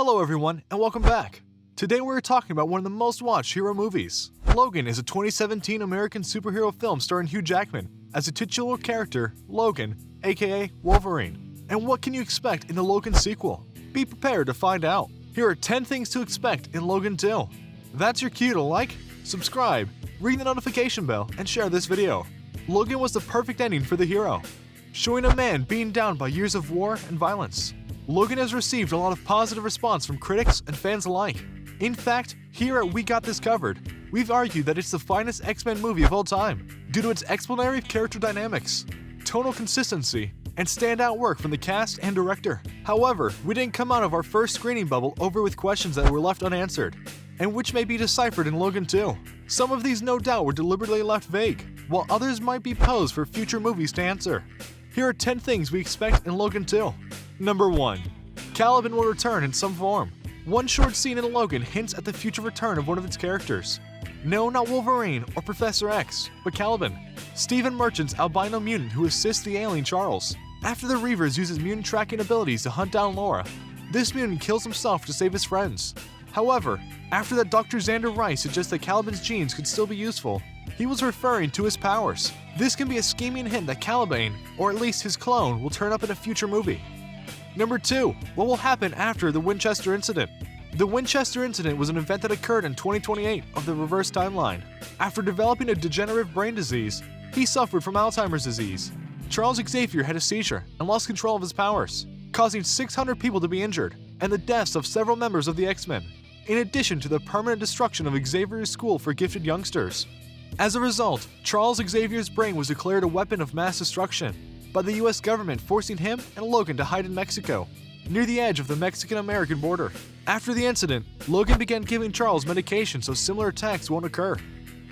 Hello everyone, and welcome back. Today we're talking about one of the most watched hero movies. Logan is a 2017 American superhero film starring Hugh Jackman as a titular character, Logan, aka Wolverine. And what can you expect in the Logan sequel? Be prepared to find out. Here are 10 things to expect in Logan 2. That's your cue to like, subscribe, ring the notification bell, and share this video. Logan was the perfect ending for the hero, showing a man being down by years of war and violence. Logan has received a lot of positive response from critics and fans alike. In fact, here at We Got This Covered, we've argued that it's the finest X-Men movie of all time due to its explanatory character dynamics, tonal consistency, and standout work from the cast and director. However, we didn't come out of our first screening bubble over with questions that were left unanswered, and which may be deciphered in Logan 2. Some of these no doubt were deliberately left vague, while others might be posed for future movies to answer. Here are 10 things we expect in Logan 2. Number 1. Caliban will return in some form. One short scene in Logan hints at the future return of one of its characters. No, not Wolverine or Professor X, but Caliban, Stephen Merchant's albino mutant who assists the alien Charles. After the Reavers use his mutant tracking abilities to hunt down Laura, this mutant kills himself to save his friends. However, after that Dr. Xander Rice suggests that Caliban's genes could still be useful, he was referring to his powers. This can be a scheming hint that Caliban, or at least his clone, will turn up in a future movie. Number 2. What will happen after the Winchester incident? The Winchester incident was an event that occurred in 2028 of the reverse timeline. After developing a degenerative brain disease, he suffered from Alzheimer's disease. Charles Xavier had a seizure and lost control of his powers, causing 600 people to be injured and the deaths of several members of the X-Men, in addition to the permanent destruction of Xavier's school for gifted youngsters. As a result, Charles Xavier's brain was declared a weapon of mass destruction by the US government, forcing him and Logan to hide in Mexico, near the edge of the Mexican-American border. After the incident, Logan began giving Charles medication so similar attacks won't occur.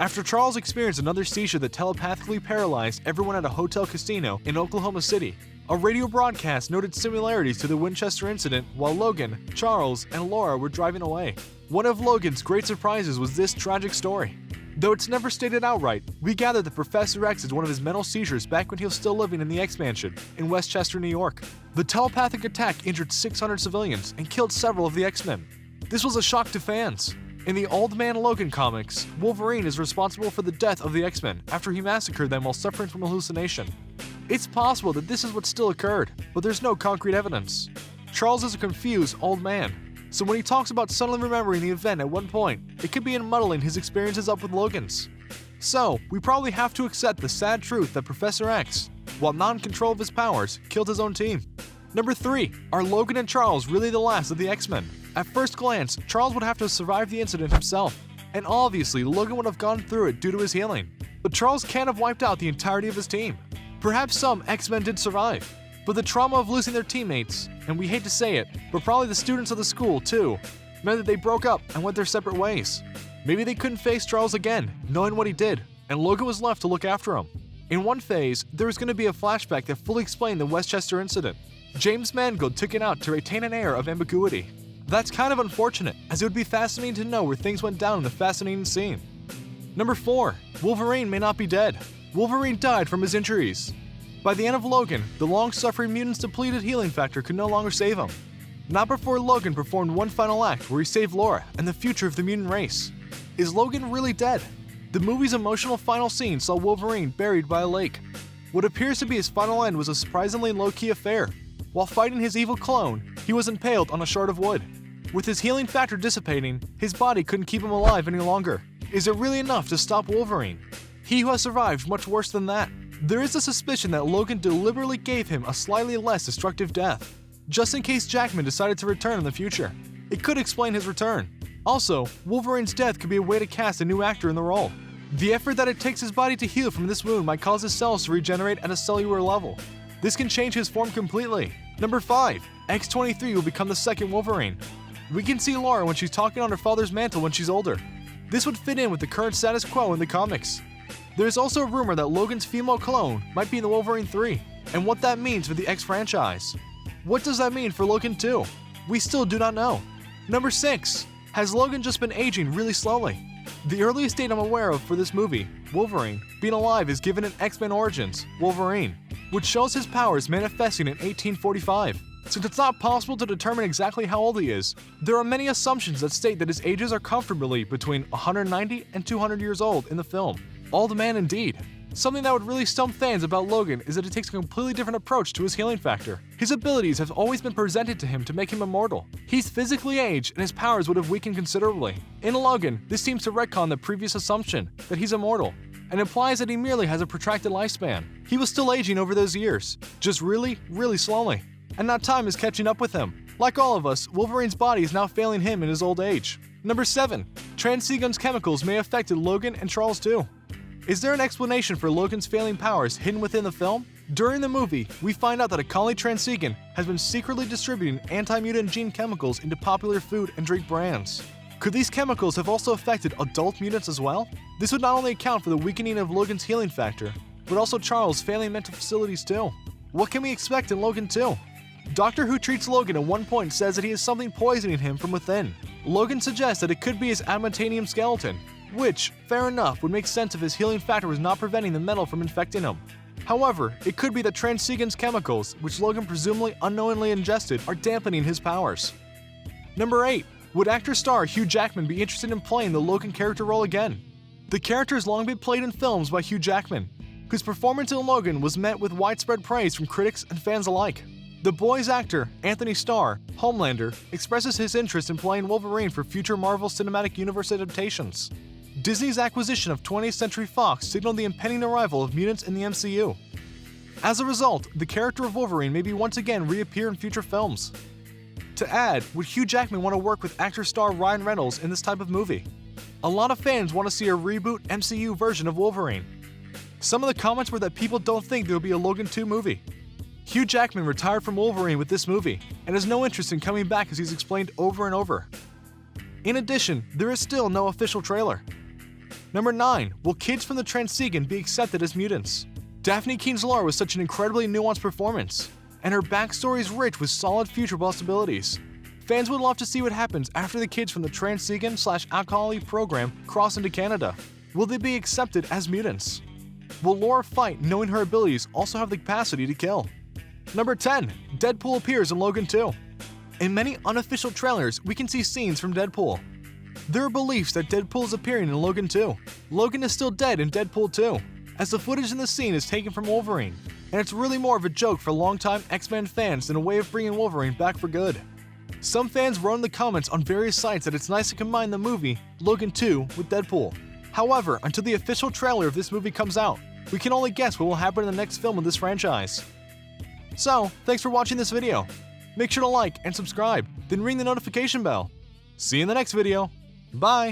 After Charles experienced another seizure that telepathically paralyzed everyone at a hotel casino in Oklahoma City, a radio broadcast noted similarities to the Winchester incident while Logan, Charles, and Laura were driving away. One of Logan's great surprises was this tragic story. Though it's never stated outright, we gather that Professor X is one of his mental seizures back when he was still living in the X-Mansion in Westchester, New York. The telepathic attack injured 600 civilians and killed several of the X-Men. This was a shock to fans. In the Old Man Logan comics, Wolverine is responsible for the death of the X-Men after he massacred them while suffering from hallucination. It's possible that this is what still occurred, but there's no concrete evidence. Charles is a confused old man, so when he talks about suddenly remembering the event at one point, it could be in muddling his experiences up with Logan's. So, we probably have to accept the sad truth that Professor X, while not in control of his powers, killed his own team. Number 3. Are Logan and Charles really the last of the X-Men? At first glance, Charles would have to survive the incident himself, and obviously Logan would have gone through it due to his healing. But Charles can't have wiped out the entirety of his team. Perhaps some X-Men did survive, but the trauma of losing their teammates, and we hate to say it, but probably the students of the school too, meant that they broke up and went their separate ways. Maybe they couldn't face Charles again, knowing what he did, and Logan was left to look after him. In one phase, there was going to be a flashback that fully explained the Westchester incident. James Mangold took it out to retain an air of ambiguity. That's kind of unfortunate, as it would be fascinating to know where things went down in the fascinating scene. Number 4. Wolverine may not be dead. Wolverine died from his injuries. By the end of Logan, the long-suffering mutant's depleted healing factor could no longer save him. Not before Logan performed one final act where he saved Laura and the future of the mutant race. Is Logan really dead? The movie's emotional final scene saw Wolverine buried by a lake. What appears to be his final end was a surprisingly low-key affair. While fighting his evil clone, he was impaled on a shard of wood. With his healing factor dissipating, his body couldn't keep him alive any longer. Is it really enough to stop Wolverine? He who has survived much worse than that. There is a suspicion that Logan deliberately gave him a slightly less destructive death, just in case Jackman decided to return in the future. It could explain his return. Also, Wolverine's death could be a way to cast a new actor in the role. The effort that it takes his body to heal from this wound might cause his cells to regenerate at a cellular level. This can change his form completely. Number 5. X-23 will become the second Wolverine. We can see Laura when she's talking on her father's mantle when she's older. This would fit in with the current status quo in the comics. There is also a rumor that Logan's female clone might be in the Wolverine 3, and what that means for the X franchise. What does that mean for Logan 2? We still do not know. Number 6. Has Logan just been aging really slowly? The earliest date I'm aware of for this movie, Wolverine, being alive is given in X-Men Origins, Wolverine, which shows his powers manifesting in 1845. Since it's not possible to determine exactly how old he is, there are many assumptions that state that his ages are comfortably between 190 and 200 years old in the film. Old man indeed. Something that would really stump fans about Logan is that it takes a completely different approach to his healing factor. His abilities have always been presented to him to make him immortal. He's physically aged and his powers would have weakened considerably. In Logan, this seems to retcon the previous assumption that he's immortal, and implies that he merely has a protracted lifespan. He was still aging over those years, just really, really slowly. And now time is catching up with him. Like all of us, Wolverine's body is now failing him in his old age. Number 7. Transsegun's chemicals may have affected Logan and Charles too. Is there an explanation for Logan's failing powers hidden within the film? During the movie, we find out that a colony Transegun has been secretly distributing anti-mutant gene chemicals into popular food and drink brands. Could these chemicals have also affected adult mutants as well? This would not only account for the weakening of Logan's healing factor, but also Charles' failing mental facilities too. What can we expect in Logan 2? Doctor Who treats Logan at one point says that he has something poisoning him from within. Logan suggests that it could be his adamantium skeleton, which, fair enough, would make sense if his healing factor was not preventing the metal from infecting him. However, it could be that Transegun's chemicals, which Logan presumably unknowingly ingested, are dampening his powers. Number 8. Would actor-star Hugh Jackman be interested in playing the Logan character role again? The character has long been played in films by Hugh Jackman, whose performance in Logan was met with widespread praise from critics and fans alike. The Boys actor, Anthony Starr, Homelander, expresses his interest in playing Wolverine for future Marvel Cinematic Universe adaptations. Disney's acquisition of 20th Century Fox signaled the impending arrival of mutants in the MCU. As a result, the character of Wolverine may be once again reappear in future films. To add, would Hugh Jackman want to work with actor-star Ryan Reynolds in this type of movie? A lot of fans want to see a reboot MCU version of Wolverine. Some of the comments were that people don't think there will be a Logan 2 movie. Hugh Jackman retired from Wolverine with this movie, and has no interest in coming back as he's explained over and over. In addition, there is still no official trailer. Number 9. Will kids from the Transegun be accepted as mutants? Dafne Keen's lore was such an incredibly nuanced performance, and her backstory is rich with solid future possibilities. Fans would love to see what happens after the kids from the Transegun/Alkali program cross into Canada. Will they be accepted as mutants? Will Laura fight knowing her abilities also have the capacity to kill? Number 10. Deadpool appears in Logan 2. In many unofficial trailers, we can see scenes from Deadpool. There are beliefs that Deadpool is appearing in Logan 2. Logan is still dead in Deadpool 2, as the footage in the scene is taken from Wolverine, and it's really more of a joke for longtime X-Men fans than a way of bringing Wolverine back for good. Some fans wrote in the comments on various sites that it's nice to combine the movie Logan 2 with Deadpool. However, until the official trailer of this movie comes out, we can only guess what will happen in the next film of this franchise. So, thanks for watching this video. Make sure to like and subscribe, then ring the notification bell. See you in the next video. Bye!